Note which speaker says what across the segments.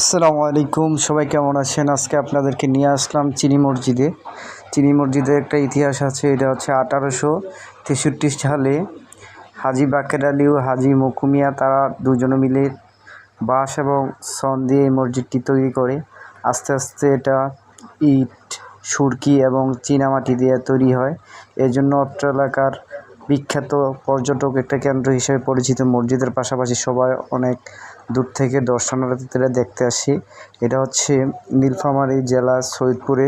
Speaker 1: আসসালামু আলাইকুম, সবাই কেমন আছেন? আজকে আপনাদেরকে নিয়ে আসলাম চিনি মসজিদে। চিনি মসজিদের একটা ইতিহাস আছে। এটা হচ্ছে 1863 সালে হাজী বাকের আলী ও হাজী মকু মিয়া তারা দুজনে মিলে বাঁশ এবং সন দিয়ে এই মসজিদটি তৈরি করে। আস্তে আস্তে এটা ইট, সুরকি এবং চীনামাটি দিয়ে তৈরি হয়। এর জন্য অত্র এলাকার বিখ্যাত পর্যটক একটা কেন্দ্র হিসেবে পরিচিত। মসজিদের পাশাপাশি সবাই অনেক দূর থেকে দর্শনার্থীরা দেখতে আসে। এটা হচ্ছে নীলফামারী জেলা সৈয়দপুরে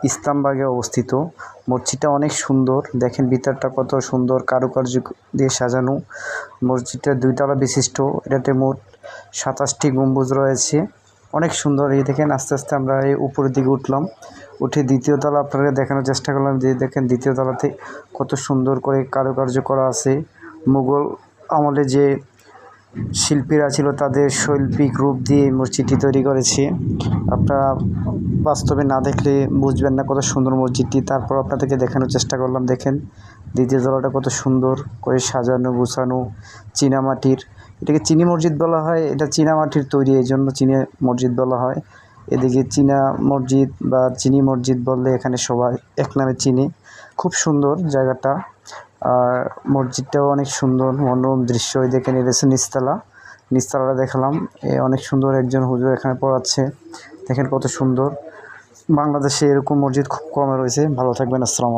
Speaker 1: ইসলামবাগে অবস্থিত। মসজিদটা অনেক সুন্দর, দেখেন ভিতরটা কত সুন্দর কারুকার্য দিয়ে সাজানো। মসজিদটা 2 তলা বিশিষ্ট। এটাতে মোট 27টি গম্বুজ রয়েছে, অনেক সুন্দর। এই দেখেন আস্তে আস্তে আমরা এই উপরের দিকে উঠলাম, উঠে দ্বিতীয় তলা আপনাদের দেখানোর চেষ্টা করলাম। যে দেখেন দ্বিতীয় তলাতে কত সুন্দর করে কারুকার্য করা আছে। মুঘল আমলে যে শিল্পীরা ছিল তাদের শৈল্পিক রূপ দিয়ে এই মসজিদটি তৈরি করেছে। আপনারা বাস্তবে না দেখলে বুঝবেন না কত সুন্দর মসজিদটি। তারপর আপনাদেরকে দেখানোর চেষ্টা করলাম। দেখেন দ্বিতীয় তলাটা কত সুন্দর করে সাজানো গুছানো, চীনামাটির। এটাকে চিনি মসজিদ বলা হয়। এটা চীনামাটির তৈরি, এই জন্য চিনি মসজিদ বলা হয়। এদিকে চীনা মসজিদ বা চিনি মসজিদ বললে এখানে সবাই এক নামে চিনি। খুব সুন্দর জায়গাটা। আর মসজিদটাও অনেক সুন্দর, মনোরম দৃশ্য। দেখেন এটা হচ্ছে নিচতলাটা দেখালাম। অনেক সুন্দর একজন হুজুর এখানে পড়াচ্ছে। দেখেন কত সুন্দর। বাংলাদেশে এরকম মসজিদ খুব কম রয়েছে। ভালো থাকবেন। আসসালামু আলাইকুম।